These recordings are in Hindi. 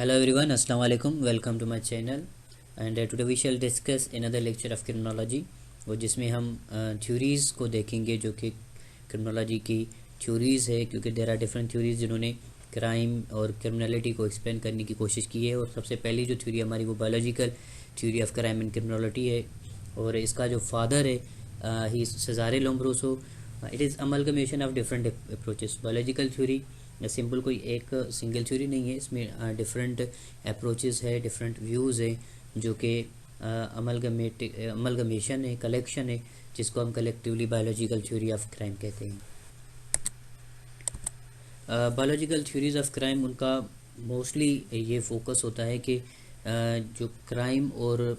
Hello everyone, Assalamu alaikum. Welcome to my channel. And today we shall discuss another lecture of criminology, और जिसमें हम थ्योरीज़ को देखेंगे जो कि क्रिमिनोलॉजी की थ्योरीज़ है, क्योंकि देर आर डिफरेंट थ्योरीज़ जिन्होंने क्राइम और क्रिमिनलिटी को एक्सप्लेन करने की कोशिश की है। और सबसे पहली जो थ्योरी हमारी वो biological theory of crime and criminality है, और इसका जो फादर है ही Cesare Lombroso. It is amalgamation of different approaches. Biological theory simple कोई एक सिंगल थ्योरी नहीं है, इसमें डिफरेंट अप्रोचेस है, डिफरेंट व्यूज़ है, जो कि अमलगमेशन है, कलेक्शन है, जिसको हम collectively biological theory of crime कहते हैं। बायोलॉजिकल थ्योरीज ऑफ क्राइम उनका मोस्टली ये फोकस होता है कि जो क्राइम और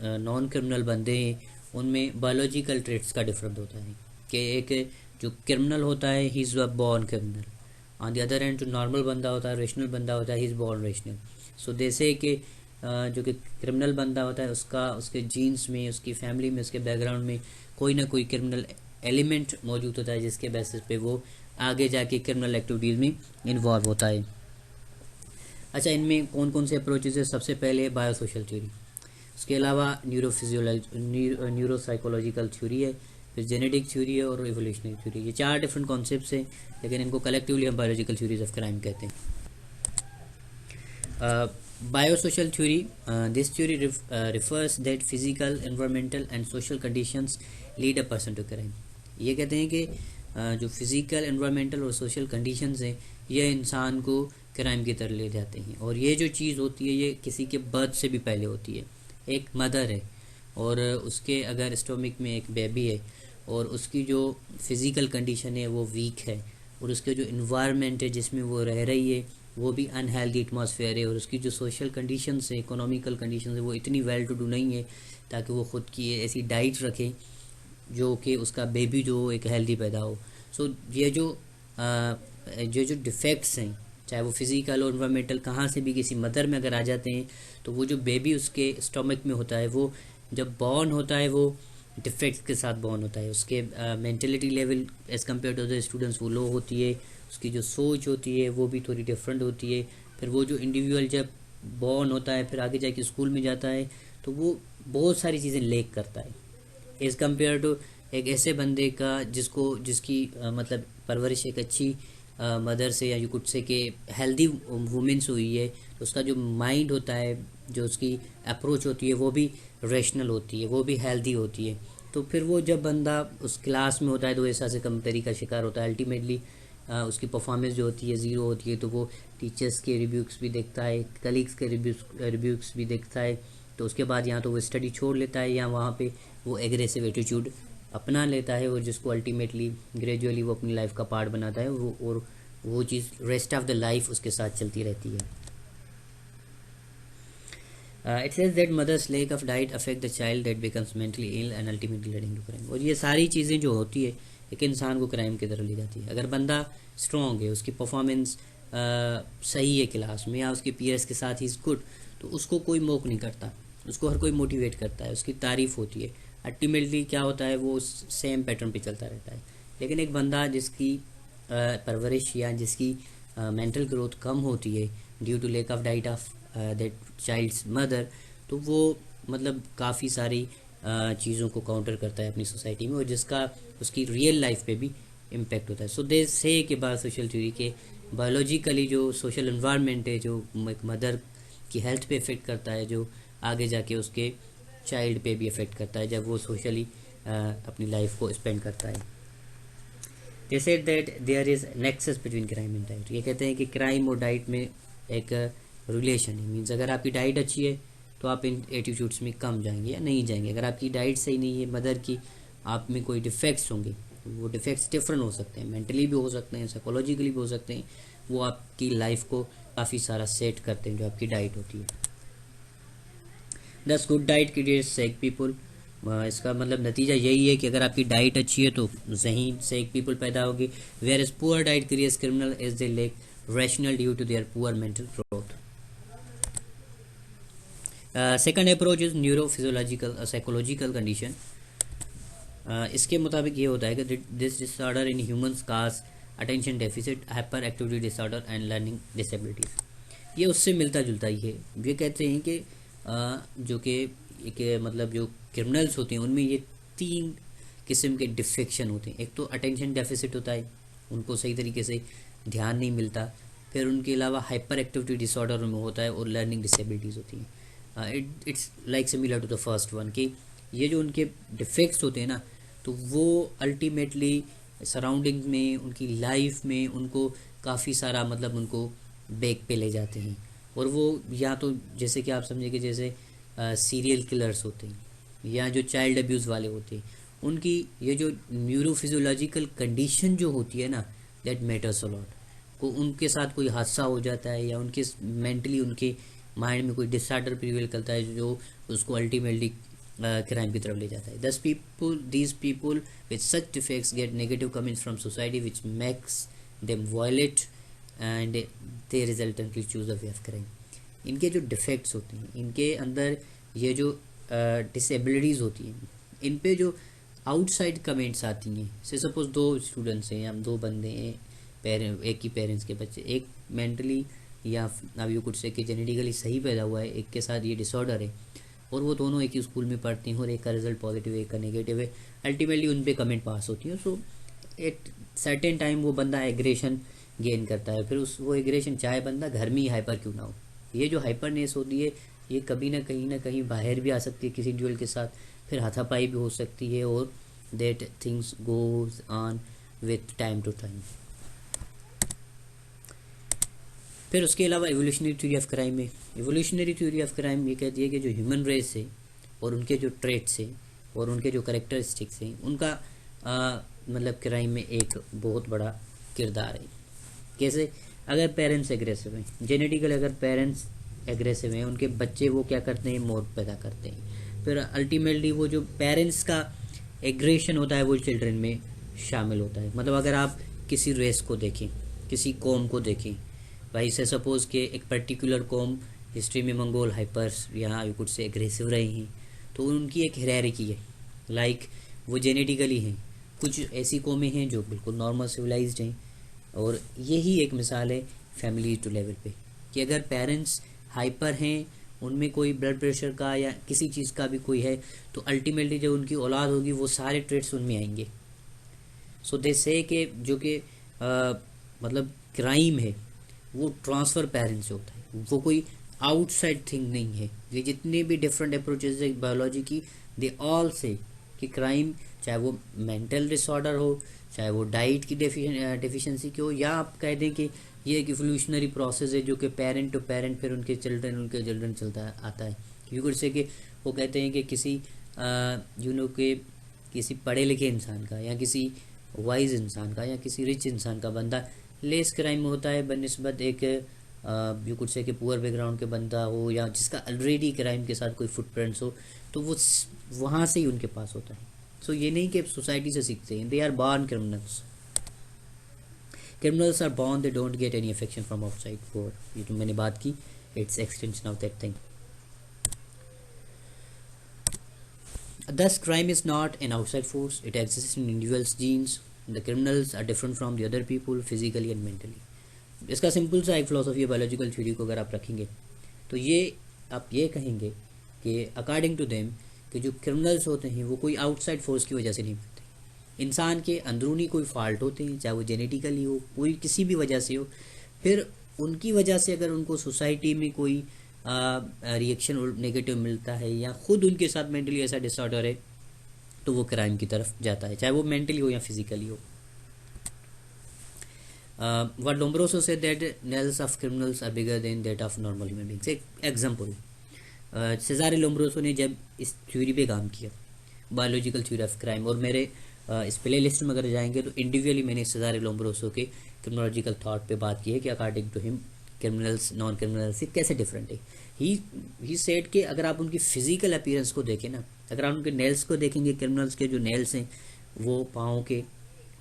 नॉन क्रिमिनल बंदे हैं उनमें बायोलॉजिकल ट्रेट्स का डिफरेंट होता है। कि एक जो क्रिमिनल होता है he is a born criminal, on the other and जो नॉर्मल बंदा होता है, रेशनल बंदा होता है, ही इज़ बॉर्न रेशनल। सो जैसे कि जो कि क्रिमिनल बंदा होता है उसके जीन्स में, उसकी फैमिली में, उसके बैकग्राउंड में कोई ना कोई क्रिमिनल एलिमेंट मौजूद होता है, जिसके बेसिस पे वो आगे जाके क्रिमिनल एक्टिविटीज़ में इन्वॉल्व होता है। अच्छा, इनमें कौन कौन से अप्रोचेज है? सबसे पहले बायोसोशल थ्योरी, उसके अलावा न्यूरोसाइकोलॉजिकल थ्योरी है, फिर जेनेटिक थ्योरी है और इवोल्यूशनरी थ्योरी। ये चार डिफरेंट कॉन्सेप्ट्स हैं, लेकिन इनको कलेक्टिवली हम बायोलॉजिकल थ्योरीज ऑफ क्राइम कहते हैं। Biosocial theory, this theory refers that physical, environmental and social conditions lead a person to crime. ये कहते हैं कि जो फिजिकल, एनवायरमेंटल और सोशल कंडीशंस हैं ये इंसान को क्राइम की तरफ ले जाते हैं। और ये जो चीज़ होती है ये किसी के बर्थ से भी पहले होती है। एक मदर है और उसके अगर स्टोमिक में एक बेबी है और उसकी जो फिज़िकल कंडीशन है वो वीक है, और उसके जो इन्वायरमेंट है जिसमें वो रह रही है वो भी अनहेल्दी एटमॉस्फेयर है, और उसकी जो सोशल कंडीशंस है, इकोनॉमिकल कंडीशंस है, वो इतनी वेल टू डू नहीं है ताकि वो ख़ुद की ऐसी डाइट रखे जो कि उसका बेबी जो एक हेल्दी पैदा हो। सो ये जो डिफेक्ट्स हैं, चाहे वो फिज़िकल और इन्वायरमेंटल कहाँ से भी किसी मदर में अगर आ जाते हैं, तो वो जो बेबी उसके स्टमक में होता है वो जब बॉर्न होता है वो डिफेक्ट्स के साथ बॉर्न होता है। उसके mentality level as compare to the students वो लो होती है, उसकी जो सोच होती है वो भी थोड़ी डिफरेंट होती है। फिर वो जो इंडिविजुअल जब बॉर्न होता है फिर आगे जाके स्कूल में जाता है तो वो बहुत सारी चीज़ें लेक करता है एज़ कम्पेयर टू एक ऐसे बंदे का जिसकी मतलब परवरिश एक अच्छी मदर से, या यू कुड से कि हेल्दी वुमेन से हुई है, तो उसका जो माइंड होता है, जो उसकी अप्रोच होती है वो भी रेशनल होती है, वो भी हेल्दी होती है। तो फिर वो जब बंदा उस क्लास में होता है तो ऐसा से कमतरी का शिकार होता है। अल्टीमेटली उसकी परफॉर्मेंस जो होती है ज़ीरो होती है, तो वो टीचर्स के रिव्यूज़ भी देखता है, कलीग्स के रिव्यूज़ भी देखता है। तो उसके बाद या तो वो स्टडी छोड़ लेता है या वहाँ पे वो एग्रेसिव एटीट्यूड अपना लेता है, और जिसको अल्टीमेटली ग्रेजुअली वो अपनी लाइफ का पार्ट बनाता है, और वो चीज़ रेस्ट ऑफ द लाइफ उसके साथ चलती रहती है। It says that mothers lack of diet affect the child that becomes mentally ill and ultimately leading to crime. और ये सारी चीज़ें जो होती है एक इंसान को क्राइम की तरफ ले जाती है। अगर बंदा स्ट्रॉन्ग है, उसकी परफॉर्मेंस सही है क्लास में, या उसके पीयर्स के साथ ही इज़ गुड, तो उसको कोई मोक नहीं करता, उसको हर कोई मोटिवेट करता है, उसकी तारीफ़ होती है। अल्टीमेटली क्या होता है वो सेम पैटर्न पे चलता रहता है। लेकिन एक बंदा जिसकी परवरिश या जिसकी मेंटल ग्रोथ कम होती है due to lack of diet of that child's mother, तो वो मतलब काफ़ी सारी चीज़ों को काउंटर करता है अपनी सोसाइटी में, और जिसका उसकी रियल लाइफ पे भी इम्पेक्ट होता है। सो दे से के बाद सोशल थ्योरी के बायोलॉजिकली जो सोशल एनवायरनमेंट है जो एक मदर की हेल्थ पे इफ़ेक्ट करता है, जो आगे जाके उसके चाइल्ड पे भी इफ़ेक्ट करता है जब वो सोशली अपनी लाइफ को स्पेंड करता है। They said that there is nexus between crime and diet. ये कहते हैं कि क्राइम और डाइट में एक रिलेशन है। मीन्स अगर आपकी डाइट अच्छी है तो आप इन एटीट्यूड्स में कम जाएंगे या नहीं जाएंगे। अगर आपकी डाइट सही नहीं है मदर की, आप में कोई डिफेक्ट्स होंगे, वो डिफेक्ट्स डिफरेंट हो सकते हैं, मेंटली भी हो सकते हैं, साइकोलॉजिकली भी हो सकते हैं, वो आपकी लाइफ को काफ़ी सारा सेट करते हैं जो आपकी डाइट होती है। दस गुड डाइट क्रिएट्स सेक पीपल। इसका मतलब नतीजा यही है कि अगर आपकी डाइट अच्छी है तो ज़हीन सेक पीपल पैदा होगी, where is poor diet creates criminal as they lack rational due to their poor mental growth. Second approach is neurophysiological psychological condition. इसके मुताबिक ये होता है कि this disorder in humans cause attention deficit, hyper activity disorder and learning disabilities. ये उससे मिलता जुलता ही है। ये कहते हैं कि जो कि एक मतलब जो क्रिमिनल्स होते हैं उनमें ये 3 किस्म के डिफेक्शन होते हैं। एक तो अटेंशन डेफिसिट होता है, उनको सही तरीके से ध्यान नहीं मिलता। फिर उनके अलावा हाइपर एक्टिविटी डिसऑर्डर में होता है, और लर्निंग डिसेबिलिटीज़ होती हैं। It's like similar to the first one कि ये जो उनके डिफेक्ट्स होते हैं ना, तो वो अल्टीमेटली सराउंडिंग में, उनकी लाइफ में उनको काफ़ी सारा मतलब उनको बैक पे ले जाते हैं। और वो या तो जैसे कि आप समझे कि जैसे सीरियल किलर्स होते हैं या जो चाइल्ड अब्यूज़ वाले होते हैं, उनकी ये जो न्यूरोफिजियोलॉजिकल कंडीशन जो होती है ना, दैट मैटर्स अ लॉट। को उनके साथ कोई हादसा हो जाता है या उनके मेंटली उनके माइंड में कोई डिसऑर्डर प्रिवेल करता है जो उसको अल्टीमेटली क्राइम की तरफ ले जाता है। These people with such defects get negative comments from society which makes them violent and they resultantly choose a way of crime. इनके जो डिफेक्ट्स होते हैं, इनके अंदर ये जो डिसेबिलिटीज़ होती हैं, इन पे जो आउटसाइड कमेंट्स आती हैं, से सपोज 2 स्टूडेंट्स हैं या 2 बंदे हैं, एक ही पेरेंट्स के बच्चे, एक मेंटली या अब यू कुड से कि जेनेटिकली सही पैदा हुआ है, एक के साथ ये डिसऑर्डर है, और वो दोनों एक ही स्कूल में पढ़ते हैं और एक का रिजल्ट पॉजिटिव है, एक का नेगेटिव है। अल्टीमेटली उन पे कमेंट पास होती है। सो एट सर्टेन टाइम वो बंदा एग्रेशन गेन करता है। फिर उस वो एग्रेशन चाहे बंदा घर में ही हाइपर क्यों ना हो, ये जो हाइपरनेस होती है ये कभी ना कहीं बाहर भी आ सकती है किसी ड्यूअल के साथ, फिर हाथापाई भी हो सकती है, और that things goes on with time to time. फिर उसके अलावा एवोल्यूशनरी थ्योरी ऑफ क्राइम है। एवोल्यूशनरी थ्योरी ऑफ क्राइम ये कहती है कि जो ह्यूमन रेस है और उनके जो ट्रेट्स हैं और उनके जो करेक्टरिस्टिक्स हैं, उनका मतलब क्राइम में एक बहुत बड़ा किरदार है। कैसे? अगर पेरेंट्स एग्रेसिव हैं, जेनेटिकल अगर पेरेंट्स एग्रेसिव हैं, उनके बच्चे वो क्या करते हैं, मोर पैदा करते हैं। फिर अल्टीमेटली वो जो पेरेंट्स का एग्रेशन होता है वो चिल्ड्रन में शामिल होता है। मतलब अगर आप किसी रेस को देखें, किसी कौम को देखें, भाई से सपोज के एक पर्टिकुलर कौम हिस्ट्री में मंगोल हाइपर्स या यू कुड से एग्रेसिव रहे हैं, तो उनकी एक हायरार्की है। लाइक वो जेनेटिकली हैं, कुछ ऐसी कौमें हैं जो बिल्कुल नॉर्मल सिविलाइज्ड हैं। और यही एक मिसाल है फैमिली टू लेवल पे कि अगर पेरेंट्स हाइपर हैं, उनमें कोई ब्लड प्रेशर का या किसी चीज़ का भी कोई है, तो अल्टीमेटली जब उनकी औलाद होगी वो सारे ट्रेड्स उनमें आएंगे। सो दे से कि जो कि मतलब क्राइम है वो ट्रांसफ़र पेरेंट्स से होता है, वो कोई आउटसाइड थिंग नहीं है। ये जितने भी डिफरेंट अप्रोचेज है बायोलॉजी की, दे ऑल से कि क्राइम चाहे वो मेंटल डिसऑर्डर हो, चाहे वो डाइट की डेफिशिएंसी की हो, या आप कह दें कि ये एक इवोल्यूशनरी प्रोसेस है जो कि पेरेंट टू पेरेंट फिर उनके चिल्ड्रन चलता आता है। यू कुड से कि वो कहते हैं कि किसी के किसी पढ़े लिखे इंसान का या किसी वाइज इंसान का या किसी रिच इंसान का बंदा लेस क्राइम में होता है बनिस्बत एक यू कुड से कि पुअर बैकग्राउंड के बंदा हो या जिसका ऑलरेडी क्राइम के साथ कोई फुटप्रिंट्स हो, तो वो वहाँ से ही उनके पास होता है। सो ये नहीं कि सोसाइटी से सीखते हैं, they are born criminals. Criminals are born, they don't get any affection from outside world. ये तो मैंने बात की, it's extension of that thing. Thus, crime is not an outside force, it exists in individuals' genes. The criminals are different from the other people physically and mentally. इसका सिंपल सा एक फिलोसफी बायोलॉजिकल थ्योरी को अगर आप रखेंगे तो ये आप ये कहेंगे कि अकॉर्डिंग टू देम कि जो क्रिमिनल्स होते हैं वो कोई आउटसाइड फोर्स की वजह से नहीं बनते। इंसान के अंदरूनी कोई फॉल्ट होते हैं, चाहे वो जेनेटिकली हो, कोई किसी भी वजह से हो, फिर उनकी वजह से अगर उनको सोसाइटी में कोई रिएक्शन नेगेटिव मिलता है या खुद उनके साथ मेंटली ऐसा डिसऑर्डर है, तो वो क्राइम की तरफ जाता है, चाहे वो मेंटली हो या फिजिकली हो। What Lombroso said that nails of criminals are bigger than that of normal human beings. एक एग्जाम्पल, सेजारे लोम्ब्रोसो ने जब इस थ्योरी पे काम किया, बायोलॉजिकल थ्योरी ऑफ क्राइम, और मेरे इस प्ले लिस्ट में अगर जाएंगे तो इंडिविजुअली मैंने सेजारे लोम्ब्रोसो के क्रिमिनोलॉजिकल थॉट पे बात की है कि according to him criminals non criminals से कैसे डिफरेंट है। ही सेड कि अगर आप उनकी फिजिकल अपीयरेंस को देखें ना, अगर आप उनके नेल्स को देखेंगे, क्रिमिनल्स के जो नेल्स हैं वो पाँव के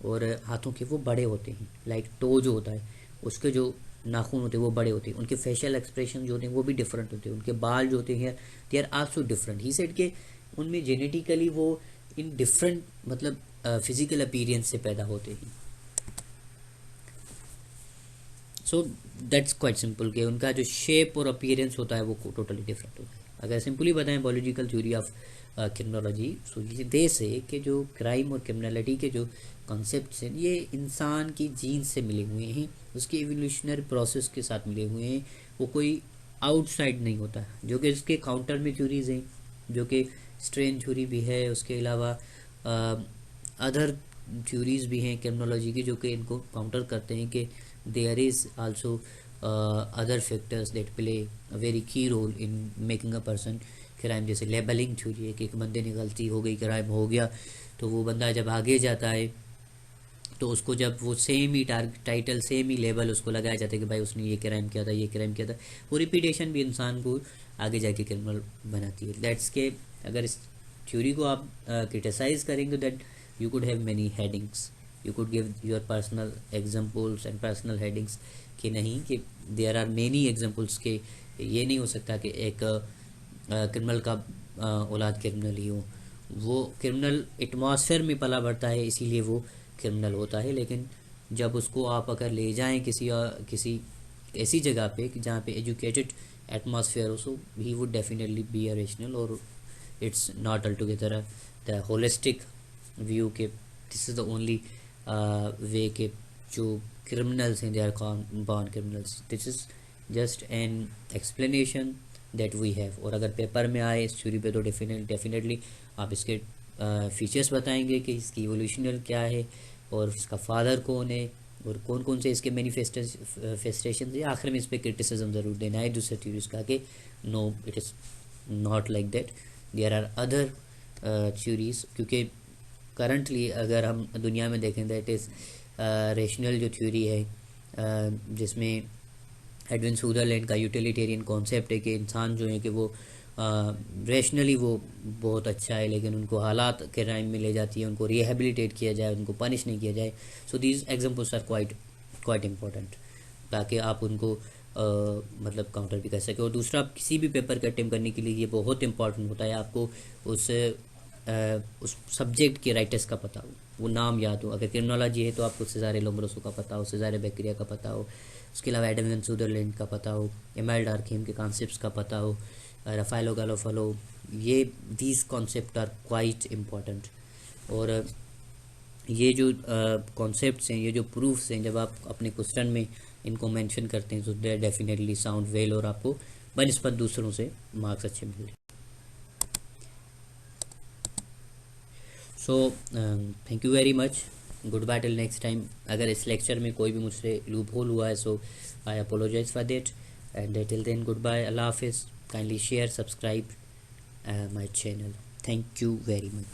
और हाथों के वो बड़े होते हैं, लाइक टो जो होता है उसके जो नाखून होते हैं वो बड़े होते हैं, उनके फेशियल एक्सप्रेशन जो होते हैं वो भी डिफरेंट होते हैं, उनके बाल जो होते हैं they are also different. He said कि उनमें जेनेटिकली वो इन डिफरेंट मतलब फिजिकल अपीयरेंस से पैदा होते हैं। सो दैट्स क्वाइट सिंपल कि उनका जो शेप और अपीयरेंस होता है वो टोटली डिफरेंट होता है। अगर सिंपली बताएं बायोलॉजिकल थ्योरी ऑफ क्रिमिनोलॉजी, सो ये देश है कि जो क्राइम और क्रिमिनलिटी के जो कॉन्सेप्ट्स हैं ये इंसान की जीन से मिले हुए हैं, उसके एवोल्यूशनरी प्रोसेस के साथ मिले हुए हैं, वो कोई आउटसाइड नहीं होता। जो कि इसके काउंटर में थ्योरीज हैं, जो कि स्ट्रेन थ्योरी भी है, उसके अलावा अदर थ्योरीज भी हैं क्रिमिनोलॉजी की जो कि इनको काउंटर करते हैं कि there is also other factors that play a very key role in making a person crime. जैसे लेबलिंग थ्योरी है कि एक बंदे ने गलती हो गई, क्राइम हो गया, तो वो बंदा जब आगे जाता है तो उसको जब वो सेम ही टाइटल, सेम ही लेबल उसको लगाया जाता है कि भाई उसने ये क्राइम किया था, ये क्राइम किया था। वो रिपीटेशन भी इंसान को आगे जाके क्रिमिनल बनाती है। दैट्स के अगर इस थ्योरी को आप क्रिटिसाइज करेंगे that you could have many headings, you could give your personal examples and personal headings कि नहीं कि देयर आर मेनी एग्जाम्पल्स के ये नहीं हो सकता कि एक क्रिमिनल का औलाद क्रिमिनल ही हो। वो क्रिमिनल एटमॉस्फेयर में पला बढ़ता है इसीलिए वो क्रिमिनल होता है। लेकिन जब उसको आप अगर ले जाएं किसी ऐसी जगह पे कि जहाँ पे एजुकेटेड एटमॉस्फेयर हो, so he would definitely be a rational. और it's not altogether the holistic view के this is the only way के जो criminals हैं, they are born criminals. This is just an explanation that we have. और अगर पेपर में आए इस थ्योरी पे तो डेफिनेटली आप इसके फीचर्स बताएंगे कि इसकी इवोल्यूशनल क्या है और इसका फादर कौन है और कौन कौन से इसके मैनिफेस्टेशन है। आखिर में इस पर क्रिटिसिज्म ज़रूर देना है दूसरे थ्योरीज का कि no it is not like that, there are other theories. क्योंकि करंटली अगर हम दुनिया में देखें दैट इज़ रेशनल जो थ्योरी है जिसमें एडविन सूदरलैंड का यूटिलिटेरियन कॉन्सेप्ट है कि इंसान जो है कि वो रेशनली वो बहुत अच्छा है, लेकिन उनको हालात के क्राइम में ले जाती है, उनको रिहेबिलिटेट किया जाए, उनको पनिश नहीं किया जाए। So these examples are quite important ताकि आप उनको मतलब काउंटर भी कर सके। और दूसरा, किसी भी पेपर का अटेम्प्ट करने के लिए ये बहुत इंपॉर्टेंट होता है आपको उस सब्जेक्ट के राइटर्स का पता हो, वो नाम याद हो। अगर क्रिमिनोलॉजी है तो आपको सेजारे लोम्ब्रोसो का पता हो, सेजारे बेक्रिया का पता हो, उसके अलावा एडम सूदरलैंड का पता हो, एमएल डार्कहीम के कॉन्सेप्ट्स का पता हो, राफाएलो गालोफलो, ये these concept are quite important. और ये जो कॉन्सेप्ट्स हैं, ये जो प्रूफ्स हैं, जब आप अपने क्वेश्चन में इनको मेंशन करते हैं तो दे डेफिनेटली साउंड वेल और आपको बनिस्बत दूसरों से मार्क्स अच्छे मिल रहे। So thank you very much, good bye till next time. अगर इस लेक्चर में कोई भी मुझसे लूप होल हुआ है so I apologise for that and till then goodbye, अल्लाह हाफिज़। Kindly share, subscribe my channel. Thank you very much.